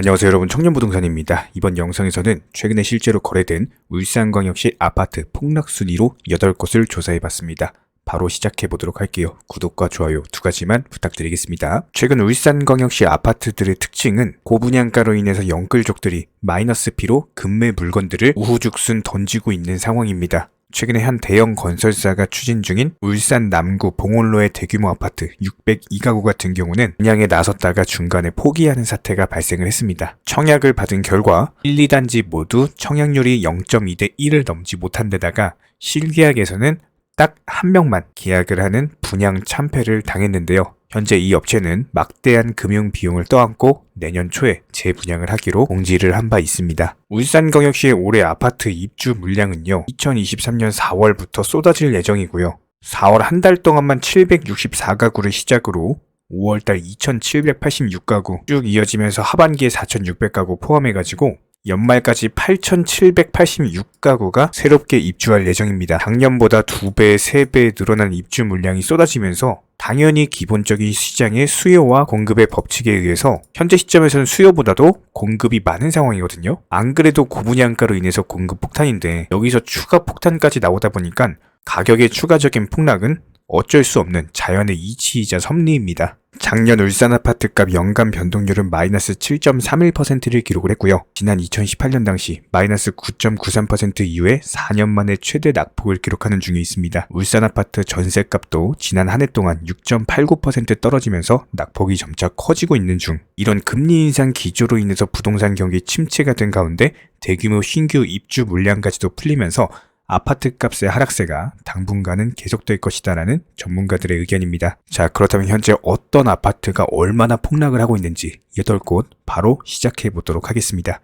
안녕하세요 여러분, 청년부동산입니다. 이번 영상에서는 최근에 실제로 거래된 울산광역시 아파트 폭락 순위로 8곳을 조사해봤습니다. 바로 시작해보도록 할게요. 구독과 좋아요 두 가지만 부탁드리겠습니다. 최근 울산광역시 아파트들의 특징은 고분양가로 인해서 영끌족들이 마이너스 피로 급매 물건들을 우후죽순 던지고 있는 상황입니다. 최근에 한 대형 건설사가 추진 중인 울산 남구 봉원로의 대규모 아파트 602가구 같은 경우는 분양에 나섰다가 중간에 포기하는 사태가 발생을 했습니다. 청약을 받은 결과 1, 2단지 모두 청약률이 0.2대 1을 넘지 못한 데다가 실계약에서는 딱 한 명만 계약을 하는 분양 참패를 당했는데요. 현재 이 업체는 막대한 금융 비용을 떠안고 내년 초에 재분양을 하기로 공지를 한 바 있습니다. 울산광역시의 올해 아파트 입주 물량은요, 2023년 4월부터 쏟아질 예정이고요. 4월 한 달 동안만 764가구를 시작으로 5월달 2786가구 쭉 이어지면서 하반기에 4600가구 포함해가지고 연말까지 8786가구가 새롭게 입주할 예정입니다. 작년보다 2배, 3배 늘어난 입주 물량이 쏟아지면서 당연히 기본적인 시장의 수요와 공급의 법칙에 의해서 현재 시점에서는 수요보다도 공급이 많은 상황이거든요. 안 그래도 고분양가로 인해서 공급 폭탄인데 여기서 추가 폭탄까지 나오다 보니까 가격의 추가적인 폭락은 어쩔 수 없는 자연의 이치이자 섭리입니다. 작년 울산 아파트값 연간 변동률은 마이너스 7.31%를 기록을 했고요. 지난 2018년 당시 마이너스 9.93% 이후에 4년 만에 최대 낙폭을 기록하는 중에 있습니다. 울산 아파트 전세값도 지난 한 해 동안 6.89% 떨어지면서 낙폭이 점차 커지고 있는 중. 이런 금리 인상 기조로 인해서 부동산 경기 침체가 된 가운데 대규모 신규 입주 물량까지도 풀리면서 아파트 값의 하락세가 당분간은 계속될 것이다라는 전문가들의 의견입니다. 자, 그렇다면 현재 어떤 아파트가 얼마나 폭락을 하고 있는지 8곳 바로 시작해 보도록 하겠습니다.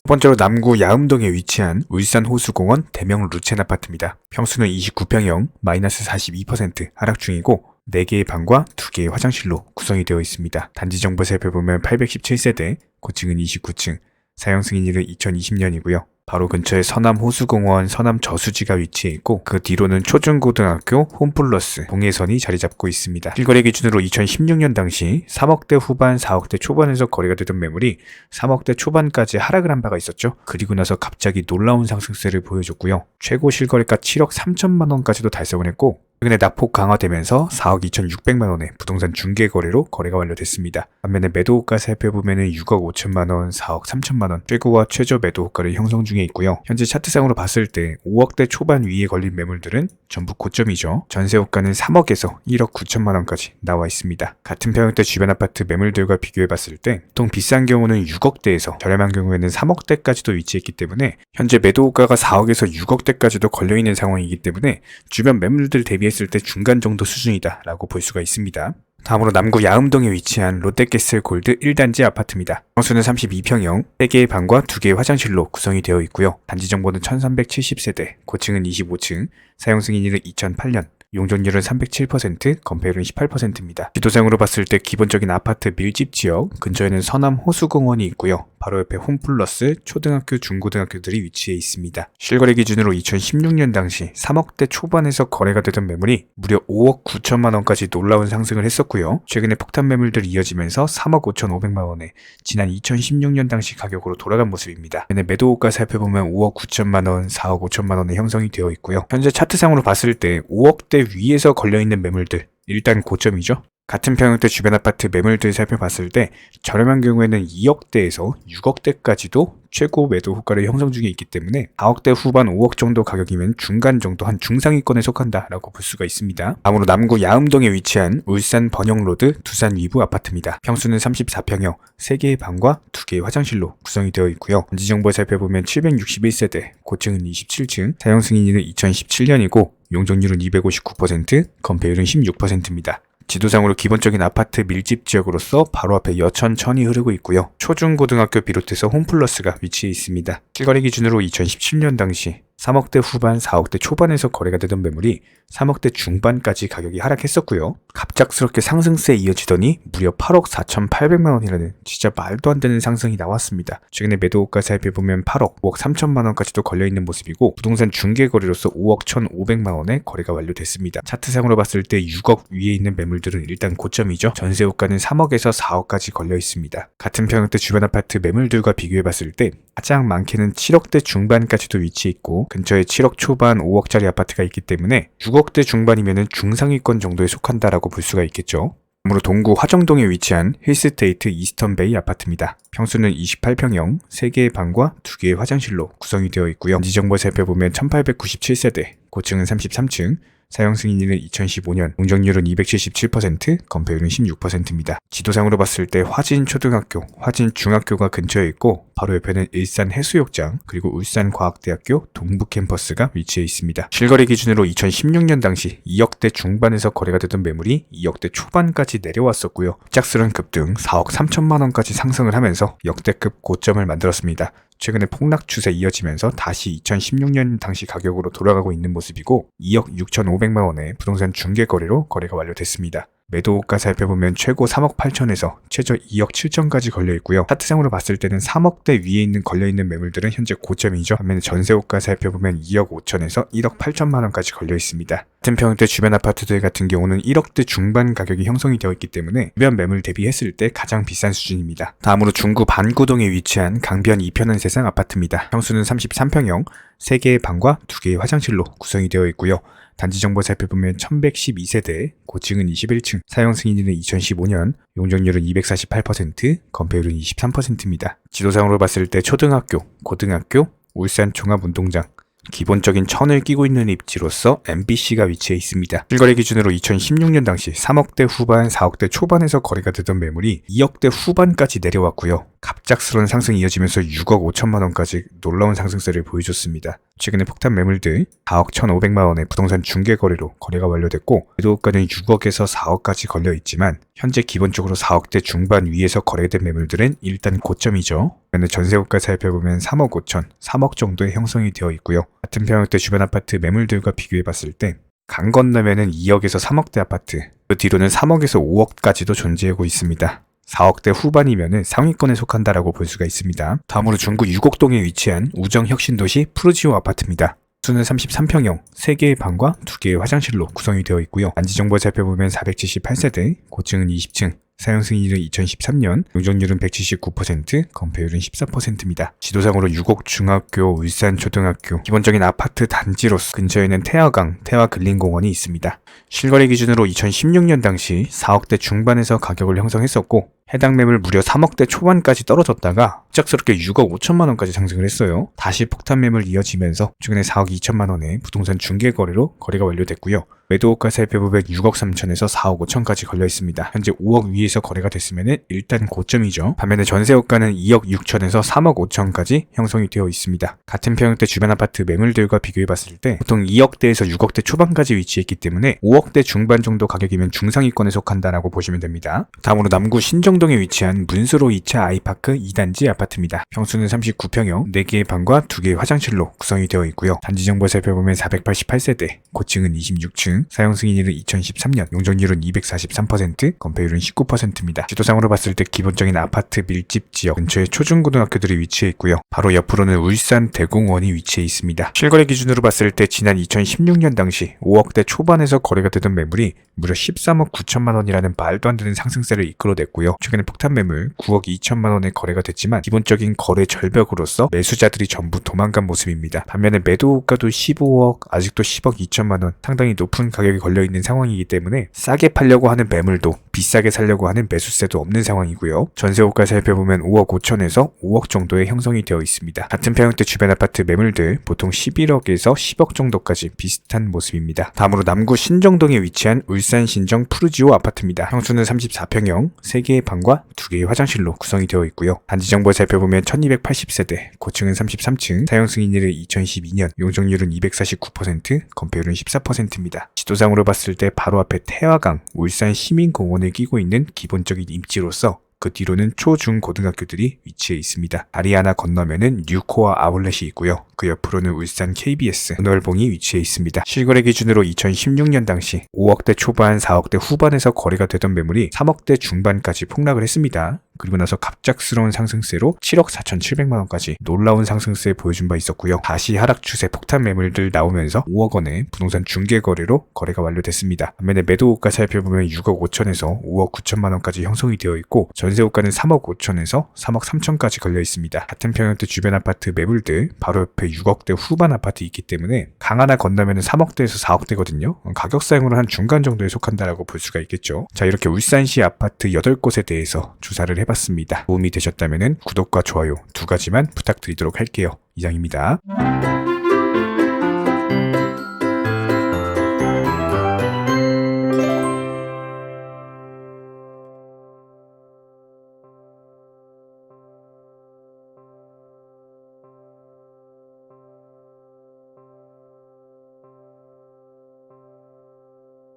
첫 번째로 남구 야음동에 위치한 울산 호수공원 대명 루첸 아파트입니다. 평수는 29평형 마이너스 42% 하락 중이고 4개의 방과 2개의 화장실로 구성이 되어 있습니다. 단지 정보 살펴보면 817세대, 고층은 29층, 사용 승인일은 2020년이고요. 바로 근처에 서남호수공원, 서남저수지가 위치해 있고 그 뒤로는 초중고등학교, 홈플러스, 동해선이 자리 잡고 있습니다. 실거래 기준으로 2016년 당시 3억대 후반, 4억대 초반에서 거래가 되던 매물이 3억대 초반까지 하락을 한 바가 있었죠. 그리고 나서 갑자기 놀라운 상승세를 보여줬고요. 최고 실거래가 7억 3천만 원까지도 달성을 했고 최근에 낙폭 강화되면서 4억 2,600만 원의 부동산 중개거래로 거래가 완료됐습니다. 반면에 매도호가 살펴보면 6억 5천만 원, 4억 3천만 원 최고와 최저 매도호가를 형성 중에 있고요. 현재 차트상으로 봤을 때 5억대 초반 위에 걸린 매물들은 전부 고점이죠. 전세호가는 3억에서 1억 9천만 원까지 나와 있습니다. 같은 평형대 주변 아파트 매물들과 비교해봤을 때 보통 비싼 경우는 6억대에서 저렴한 경우에는 3억대까지도 위치했기 때문에 현재 매도호가가 4억에서 6억대까지도 걸려있는 상황이기 때문에 주변 매물들 대비했을 때 중간 정도 수준이다 라고 볼 수가 있습니다. 다음으로 남구 야음동에 위치한 롯데캐슬 골드 1단지 아파트입니다. 평수는 32평형, 3개의 방과 2개의 화장실로 구성이 되어 있고요. 단지 정보는 1370세대, 고층은 25층, 사용 승인일은 2008년, 용적률은 307%, 건폐율은 18%입니다. 지도상으로 봤을 때 기본적인 아파트 밀집 지역, 근처에는 서남 호수공원이 있고요. 바로 옆에 홈플러스, 초등학교, 중고등학교들이 위치해 있습니다. 실거래 기준으로 2016년 당시 3억대 초반에서 거래가 되던 매물이 무려 5억 9천만 원까지 놀라운 상승을 했었고요. 최근에 폭탄 매물들이 이어지면서 3억 5,500만 원에 지난 2016년 당시 가격으로 돌아간 모습입니다. 매도호가 살펴보면 5억 9천만 원, 4억 5천만 원에 형성이 되어 있고요. 현재 차트상으로 봤을 때 5억대 위에서 걸려있는 매물들, 일단 고점이죠. 같은 평형대 주변 아파트 매물들 살펴봤을 때 저렴한 경우에는 2억대에서 6억대까지도 최고 매도 호가를 형성 중에 있기 때문에 4억대 후반 5억 정도 가격이면 중간 정도 한 중상위권에 속한다라고 볼 수가 있습니다. 다음으로 남구 야음동에 위치한 울산 번영로드 두산 위브 아파트입니다. 평수는 34평형, 3개의 방과 2개의 화장실로 구성이 되어 있고요. 단지 정보 살펴보면 761세대, 고층은 27층, 사용 승인일은 2017년이고 용적률은 259%, 건폐율은 16%입니다. 지도상으로 기본적인 아파트 밀집 지역으로서 바로 앞에 여천천이 흐르고 있고요. 초중고등학교 비롯해서 홈플러스가 위치해 있습니다. 실거래 기준으로 2017년 당시 3억대 후반, 4억대 초반에서 거래가 되던 매물이 3억대 중반까지 가격이 하락했었고요. 갑작스럽게 상승세에 이어지더니 무려 8억 4,800만 원이라는 진짜 말도 안 되는 상승이 나왔습니다. 최근에 매도가 살펴보면 8억, 5억 3천만 원까지도 걸려있는 모습이고 부동산 중개거래로서 5억 1,500만 원에 거래가 완료됐습니다. 차트상으로 봤을 때 6억 위에 있는 매물들은 일단 고점이죠. 전세호가는 3억에서 4억까지 걸려있습니다. 같은 평형대 주변 아파트 매물들과 비교해봤을 때 가장 많게는 7억대 중반까지도 위치해있고 근처에 7억 초반, 5억짜리 아파트가 있기 때문에 6억대 중반이면 중상위권 정도에 속한다라고 볼 수가 있겠죠. 다음으로 동구 화정동에 위치한 힐스테이트 이스턴베이 아파트입니다. 평수는 28평형, 3개의 방과 2개의 화장실로 구성이 되어 있고요. 단지 정보 살펴보면 1897세대, 고층은 33층, 사용 승인일은 2015년, 용적률은 277%, 건폐율은 16%입니다. 지도상으로 봤을 때 화진초등학교, 화진중학교가 근처에 있고 바로 옆에는 일산해수욕장, 그리고 울산과학대학교 동부캠퍼스가 위치해 있습니다. 실거래 기준으로 2016년 당시 2억대 중반에서 거래가 되던 매물이 2억대 초반까지 내려왔었고요. 갑작스런 급등 4억 3천만 원까지 상승을 하면서 역대급 고점을 만들었습니다. 최근에 폭락 추세 이어지면서 다시 2016년 당시 가격으로 돌아가고 있는 모습이고 2억 6,500만 원의 부동산 중개거래로 거래가 완료됐습니다. 매도가 살펴보면 최고 3억 8천에서 최저 2억 7천까지 걸려있고요. 차트상으로 봤을 때는 3억대 위에 있는 걸려있는 매물들은 현재 고점이죠. 반면에 전세호가 살펴보면 2억 5천에서 1억 8천만 원까지 걸려있습니다. 같은 평형대 주변 아파트들 같은 경우는 1억대 중반 가격이 형성이 되어 있기 때문에 주변 매물 대비했을 때 가장 비싼 수준입니다. 다음으로 중구 반구동에 위치한 강변 2편한 세상 아파트입니다. 평수는 33평형, 3개의 방과 2개의 화장실로 구성이 되어 있고요. 단지 정보 살펴보면 1112세대, 고층은 21층, 사용 승인일은 2015년, 용적률은 248%, 건폐율은 23%입니다. 지도상으로 봤을 때 초등학교, 고등학교, 울산 종합운동장, 기본적인 천을 끼고 있는 입지로서 MBC가 위치해 있습니다. 실거래 기준으로 2016년 당시 3억대 후반, 4억대 초반에서 거래가 되던 매물이 2억대 후반까지 내려왔고요. 갑작스러운 상승이 이어지면서 6억 5천만 원까지 놀라운 상승세를 보여줬습니다. 최근에 폭탄 매물들 4억 1,500만 원의 부동산 중개거래로 거래가 완료됐고 매도가는 6억에서 4억까지 걸려있지만 현재 기본적으로 4억대 중반 위에서 거래된 매물들은 일단 고점이죠. 전세호가 살펴보면 3억 5천, 3억 정도의 형성이 되어 있고요. 같은 평형대 주변 아파트 매물들과 비교해봤을 때 강 건너면은 2억에서 3억대 아파트, 그 뒤로는 3억에서 5억까지도 존재하고 있습니다. 4억대 후반이면은 상위권에 속한다라고 볼 수가 있습니다. 다음으로 중구 유곡동에 위치한 우정혁신도시 푸르지오 아파트입니다. 수는 33평형, 3개의 방과 2개의 화장실로 구성이 되어 있고요. 단지 정보 살펴보면 478세대, 고층은 20층, 사용 승인일은 2013년, 용적률은 179%, 건폐율은 14%입니다. 지도상으로 유곡중학교, 울산초등학교, 기본적인 아파트 단지로서 근처에는 태화강, 태화근린공원이 있습니다. 실거래 기준으로 2016년 당시 4억대 중반에서 가격을 형성했었고 해당 매물 무려 3억대 초반까지 떨어졌다가 갑작스럽게 6억 5천만 원까지 상승을 했어요. 다시 폭탄 매물 이어지면서 최근에 4억 2천만 원의 부동산 중개거래로 거래가 완료됐고요. 매도가 살펴보면 6억 3천에서 4억 5천까지 걸려 있습니다. 현재 5억 위에서 거래가 됐으면 일단 고점이죠. 반면에 전세호가는 2억 6천에서 3억 5천까지 형성이 되어 있습니다. 같은 평형대 주변 아파트 매물들과 비교해봤을 때 보통 2억대에서 6억대 초반까지 위치했기 때문에 5억대 중반 정도 가격이면 중상위권에 속한다라고 보시면 됩니다. 다음으로 남구 신정동에 위치한 문수로 2차 아이파크 2단지 아파트입니다. 평수는 39평형, 4개의 방과 2개의 화장실로 구성이 되어 있고요. 단지 정보 살펴보면 488세대, 고층은 26층, 사용 승인일은 2013년, 용적률은 243%, 건폐율은 19%입니다. 지도상으로 봤을 때 기본적인 아파트 밀집 지역 근처에 초중고등학교들이 위치해 있고요. 바로 옆으로는 울산 대공원이 위치해 있습니다. 실거래 기준으로 봤을 때 지난 2016년 당시 5억대 초반에서 거래가 되던 매물이 무려 13억 9천만 원이라는 말도 안 되는 상승세를 이끌어냈고요. 최근에 폭탄 매물 9억 2천만 원에 거래가 됐지만 기본적인 거래 절벽으로서 매수자들이 전부 도망간 모습입니다. 반면에 매도가도 15억, 아직도 10억 2천만 원, 상당히 높은 가격이 걸려있는 상황이기 때문에 싸게 팔려고 하는 매물도 비싸게 살려고 하는 매수세도 없는 상황이고요. 전세호가 살펴보면 5억 5천에서 5억 정도의 형성이 되어 있습니다. 같은 평형대 주변 아파트 매물들 보통 11억에서 10억 정도까지 비슷한 모습입니다. 다음으로 남구 신정동에 위치한 울산 신정 푸르지오 아파트입니다. 평수는 34평형, 3개의 방과 2개의 화장실로 구성이 되어 있고요. 단지 정보 살펴보면 1280세대, 고층은 33층, 사용 승인일은 2012년, 용적률은 249%, 건폐율은 14%입니다. 지도상으로 봤을 때 바로 앞에 태화강, 울산 시민공원을 끼고 있는 기본적인 입지로서 그 뒤로는 초, 중, 고등학교들이 위치해 있습니다. 다리 하나 건너면은 뉴코어 아울렛이 있고요. 그 옆으로는 울산 KBS, 은월봉이 위치해 있습니다. 실거래 기준으로 2016년 당시 5억대 초반, 4억대 후반에서 거래가 되던 매물이 3억대 중반까지 폭락을 했습니다. 그리고 나서 갑작스러운 상승세로 7억 4,700만 원까지 놀라운 상승세 보여준 바 있었고요. 다시 하락 추세 폭탄 매물들 나오면서 5억 원의 부동산 중개 거래로 거래가 완료됐습니다. 반면에 매도호가 살펴보면 6억 5천에서 5억 9천만 원까지 형성이 되어 있고 전세호가는 3억 5천에서 3억 3천까지 걸려 있습니다. 같은 평형대 주변 아파트 매물들 바로 옆에 6억대 후반 아파트 있기 때문에 강 하나 건너면 3억대에서 4억대거든요. 가격 사양으로 한 중간 정도에 속한다라고 볼 수가 있겠죠. 자, 이렇게 울산시 아파트 8곳에 대해서 조사를 해봤습니다. 도움이 되셨다면 구독과 좋아요 두 가지만 부탁드리도록 할게요. 이상입니다.